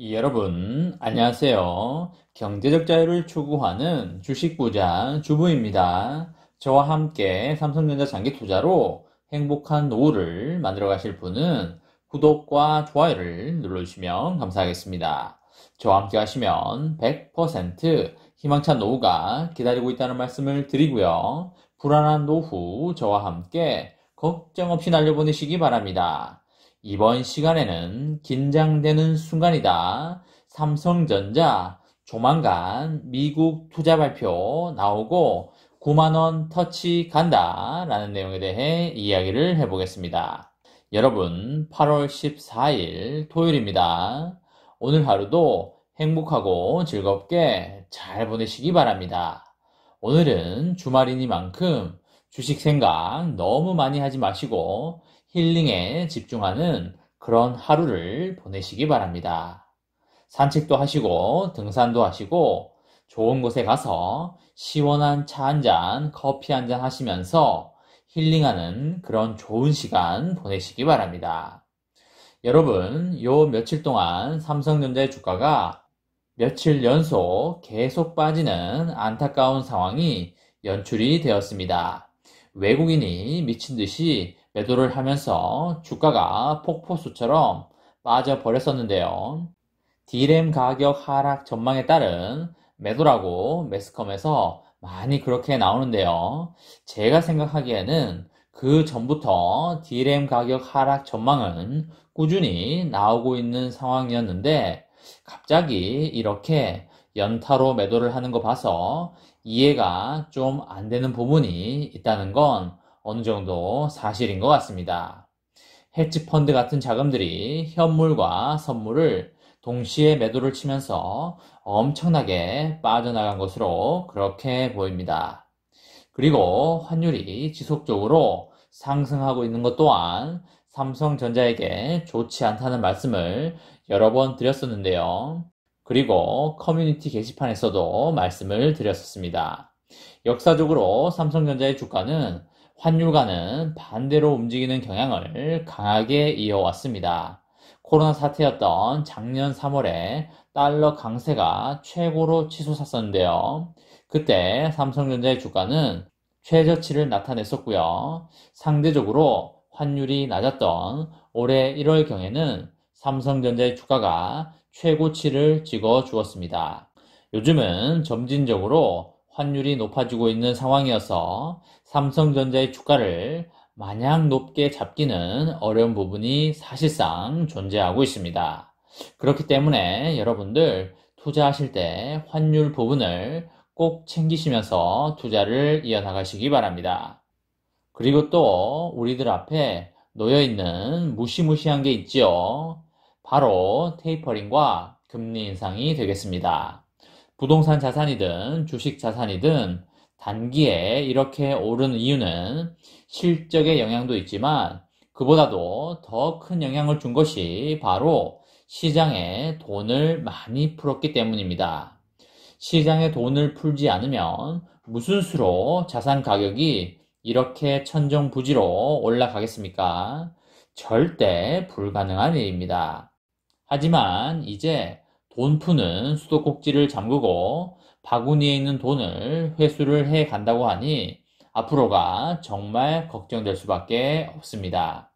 여러분, 안녕하세요. 경제적 자유를 추구하는 주식부자 주부입니다. 저와 함께 삼성전자 장기 투자로 행복한 노후를 만들어 가실 분은 구독과 좋아요를 눌러주시면 감사하겠습니다. 저와 함께 하시면 100% 희망찬 노후가 기다리고 있다는 말씀을 드리고요. 불안한 노후 저와 함께 걱정 없이 날려보내시기 바랍니다. 이번 시간에는 긴장되는 순간이다. 삼성전자 조만간 미국 투자 발표 나오고 9만원 터치 간다 라는 내용에 대해 이야기를 해보겠습니다. 여러분, 8월 14일 토요일입니다. 오늘 하루도 행복하고 즐겁게 잘 보내시기 바랍니다. 오늘은 주말이니만큼 주식 생각 너무 많이 하지 마시고 힐링에 집중하는 그런 하루를 보내시기 바랍니다. 산책도 하시고 등산도 하시고 좋은 곳에 가서 시원한 차 한 잔, 커피 한 잔 하시면서 힐링하는 그런 좋은 시간 보내시기 바랍니다. 여러분, 요 며칠 동안 삼성전자의 주가가 며칠 연속 계속 빠지는 안타까운 상황이 연출이 되었습니다. 외국인이 미친 듯이 매도를 하면서 주가가 폭포수처럼 빠져버렸었는데요. D램 가격 하락 전망에 따른 매도라고 매스컴에서 많이 그렇게 나오는데요. 제가 생각하기에는 그 전부터 D램 가격 하락 전망은 꾸준히 나오고 있는 상황이었는데 갑자기 이렇게 연타로 매도를 하는 거 봐서 이해가 좀 안 되는 부분이 있다는 건 어느 정도 사실인 것 같습니다. 헤지펀드 같은 자금들이 현물과 선물을 동시에 매도를 치면서 엄청나게 빠져나간 것으로 그렇게 보입니다. 그리고 환율이 지속적으로 상승하고 있는 것 또한 삼성전자에게 좋지 않다는 말씀을 여러 번 드렸었는데요. 그리고 커뮤니티 게시판에서도 말씀을 드렸었습니다. 역사적으로 삼성전자의 주가는 환율과는 반대로 움직이는 경향을 강하게 이어왔습니다. 코로나 사태였던 작년 3월에 달러 강세가 최고로 치솟았었는데요. 그때 삼성전자의 주가는 최저치를 나타냈었고요. 상대적으로 환율이 낮았던 올해 1월경에는 삼성전자의 주가가 최고치를 찍어 주었습니다. 요즘은 점진적으로 환율이 높아지고 있는 상황이어서 삼성전자의 주가를 마냥 높게 잡기는 어려운 부분이 사실상 존재하고 있습니다. 그렇기 때문에 여러분들 투자하실 때 환율 부분을 꼭 챙기시면서 투자를 이어나가시기 바랍니다. 그리고 또 우리들 앞에 놓여있는 무시무시한 게 있지요. 바로 테이퍼링과 금리 인상이 되겠습니다. 부동산 자산이든 주식 자산이든 단기에 이렇게 오르는 이유는 실적의 영향도 있지만 그보다도 더 큰 영향을 준 것이 바로 시장에 돈을 많이 풀었기 때문입니다. 시장에 돈을 풀지 않으면 무슨 수로 자산 가격이 이렇게 천정부지로 올라가겠습니까? 절대 불가능한 일입니다. 하지만 이제 돈 푸는 수도꼭지를 잠그고 바구니에 있는 돈을 회수를 해 간다고 하니 앞으로가 정말 걱정될 수밖에 없습니다.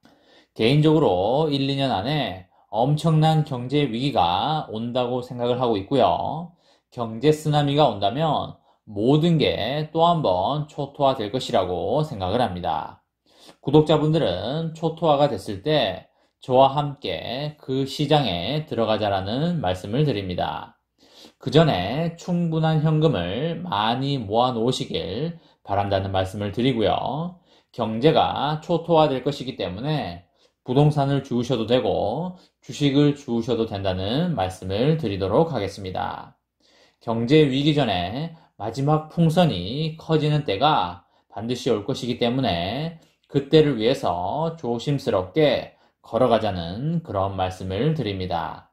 개인적으로 1, 2년 안에 엄청난 경제 위기가 온다고 생각을 하고 있고요. 경제 쓰나미가 온다면 모든 게 또 한 번 초토화 될 것이라고 생각을 합니다. 구독자분들은 초토화가 됐을 때 저와 함께 그 시장에 들어가자라는 말씀을 드립니다. 그 전에 충분한 현금을 많이 모아 놓으시길 바란다는 말씀을 드리고요. 경제가 초토화될 것이기 때문에 부동산을 주우셔도 되고 주식을 주우셔도 된다는 말씀을 드리도록 하겠습니다. 경제 위기 전에 마지막 풍선이 커지는 때가 반드시 올 것이기 때문에 그때를 위해서 조심스럽게 걸어가자는 그런 말씀을 드립니다.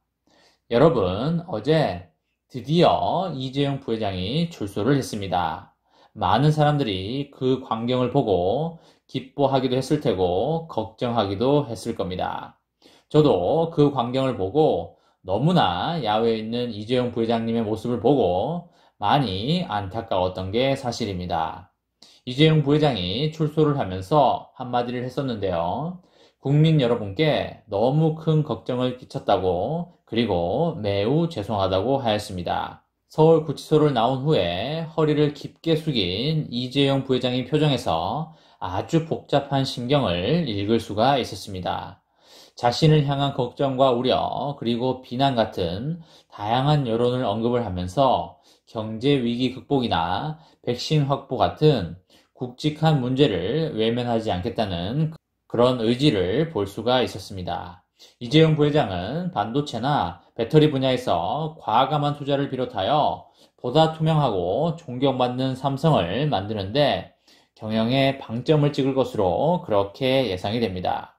여러분, 어제 드디어 이재용 부회장이 출소를 했습니다. 많은 사람들이 그 광경을 보고 기뻐하기도 했을 테고 걱정하기도 했을 겁니다. 저도 그 광경을 보고 너무나 야외에 있는 이재용 부회장님의 모습을 보고 많이 안타까웠던 게 사실입니다. 이재용 부회장이 출소를 하면서 한마디를 했었는데요. 국민 여러분께 너무 큰 걱정을 끼쳤다고, 그리고 매우 죄송하다고 하였습니다. 서울구치소를 나온 후에 허리를 깊게 숙인 이재용 부회장의 표정에서 아주 복잡한 심경을 읽을 수가 있었습니다. 자신을 향한 걱정과 우려, 그리고 비난 같은 다양한 여론을 언급을 하면서 경제 위기 극복이나 백신 확보 같은 굵직한 문제를 외면하지 않겠다는 그런 의지를 볼 수가 있었습니다. 이재용 부회장은 반도체나 배터리 분야에서 과감한 투자를 비롯하여 보다 투명하고 존경받는 삼성을 만드는데 경영에 방점을 찍을 것으로 그렇게 예상이 됩니다.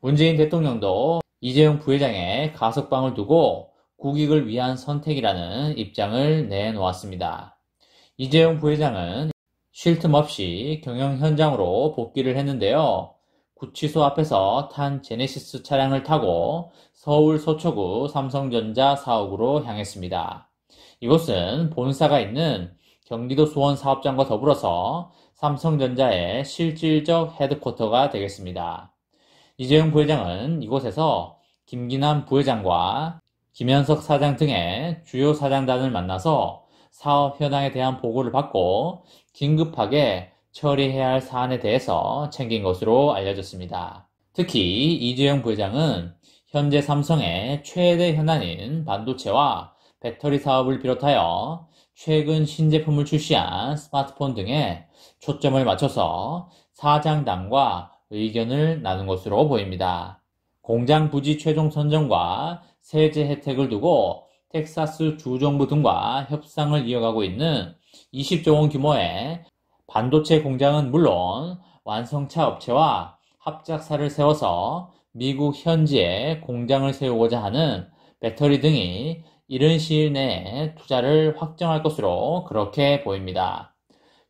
문재인 대통령도 이재용 부회장의 가석방을 두고 국익을 위한 선택이라는 입장을 내놓았습니다. 이재용 부회장은 쉴 틈 없이 경영 현장으로 복귀를 했는데요. 구치소 앞에서 탄 제네시스 차량을 타고 서울 서초구 삼성전자 사옥으로 향했습니다. 이곳은 본사가 있는 경기도 수원 사업장과 더불어서 삼성전자의 실질적 헤드쿼터가 되겠습니다. 이재용 부회장은 이곳에서 김기남 부회장과 김현석 사장 등의 주요 사장단을 만나서 사업 현황에 대한 보고를 받고 긴급하게 처리해야 할 사안에 대해서 챙긴 것으로 알려졌습니다. 특히 이재용 부회장은 현재 삼성의 최대 현안인 반도체와 배터리 사업을 비롯하여 최근 신제품을 출시한 스마트폰 등에 초점을 맞춰서 사장단과 의견을 나눈 것으로 보입니다. 공장 부지 최종 선정과 세제 혜택을 두고 텍사스 주정부 등과 협상을 이어가고 있는 20조 원 규모의 반도체 공장은 물론 완성차 업체와 합작사를 세워서 미국 현지에 공장을 세우고자 하는 배터리 등이 이른 시일 내에 투자를 확정할 것으로 그렇게 보입니다.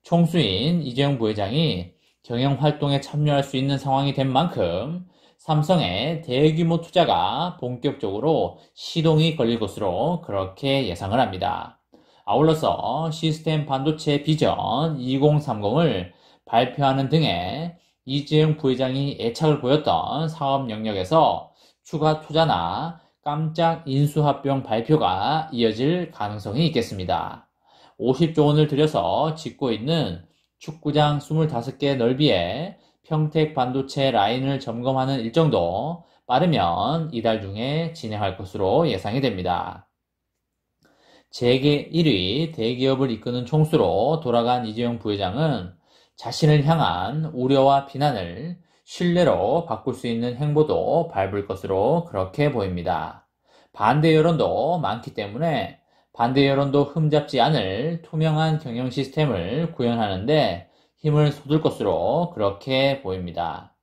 총수인 이재용 부회장이 경영 활동에 참여할 수 있는 상황이 된 만큼 삼성의 대규모 투자가 본격적으로 시동이 걸릴 것으로 그렇게 예상을 합니다. 아울러서 시스템 반도체 비전 2030을 발표하는 등의 이재용 부회장이 애착을 보였던 사업 영역에서 추가 투자나 깜짝 인수합병 발표가 이어질 가능성이 있겠습니다. 50조 원을 들여서 짓고 있는 축구장 25개 넓이의 평택 반도체 라인을 점검하는 일정도 빠르면 이달 중에 진행할 것으로 예상이 됩니다. 세계 1위 대기업을 이끄는 총수로 돌아간 이재용 부회장은 자신을 향한 우려와 비난을 신뢰로 바꿀 수 있는 행보도 밟을 것으로 그렇게 보입니다. 반대 여론도 많기 때문에 반대 여론도 흠잡지 않을 투명한 경영 시스템을 구현하는데 힘을 쏟을 것으로 그렇게 보입니다.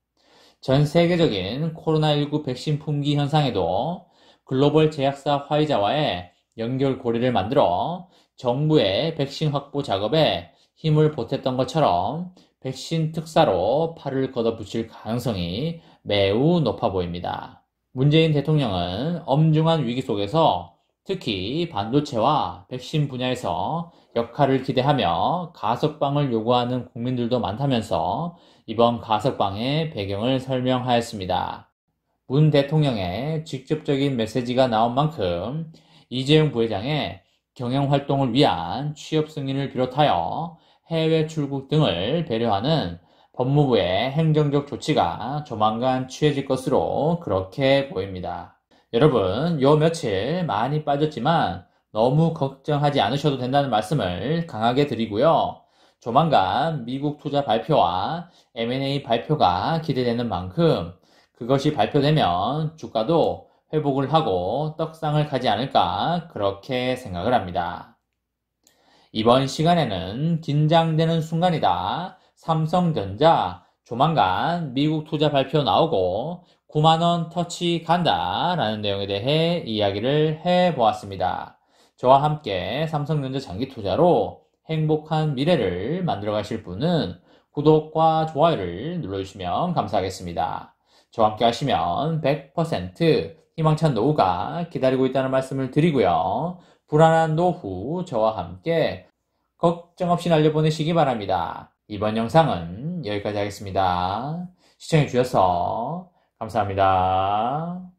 전 세계적인 코로나19 백신 품귀 현상에도 글로벌 제약사 화이자와의 연결고리를 만들어 정부의 백신 확보 작업에 힘을 보탰던 것처럼 백신 특사로 팔을 걷어붙일 가능성이 매우 높아 보입니다. 문재인 대통령은 엄중한 위기 속에서 특히 반도체와 백신 분야에서 역할을 기대하며 가석방을 요구하는 국민들도 많다면서 이번 가석방의 배경을 설명하였습니다. 문 대통령의 직접적인 메시지가 나온 만큼 이재용 부회장의 경영활동을 위한 취업 승인을 비롯하여 해외 출국 등을 배려하는 법무부의 행정적 조치가 조만간 취해질 것으로 그렇게 보입니다. 여러분, 요 며칠 많이 빠졌지만 너무 걱정하지 않으셔도 된다는 말씀을 강하게 드리고요. 조만간 미국 투자 발표와 M&A 발표가 기대되는 만큼 그것이 발표되면 주가도 회복을 하고 떡상을 가지 않을까 그렇게 생각을 합니다. 이번 시간에는 긴장되는 순간이다. 삼성전자 조만간 미국 투자 발표 나오고 9만원 터치 간다 라는 내용에 대해 이야기를 해보았습니다. 저와 함께 삼성전자 장기 투자로 행복한 미래를 만들어 가실 분은 구독과 좋아요를 눌러주시면 감사하겠습니다. 저와 함께 하시면 100% 희망찬 노후가 기다리고 있다는 말씀을 드리고요. 불안한 노후 저와 함께 걱정 없이 날려보내시기 바랍니다. 이번 영상은 여기까지 하겠습니다. 시청해주셔서 감사합니다.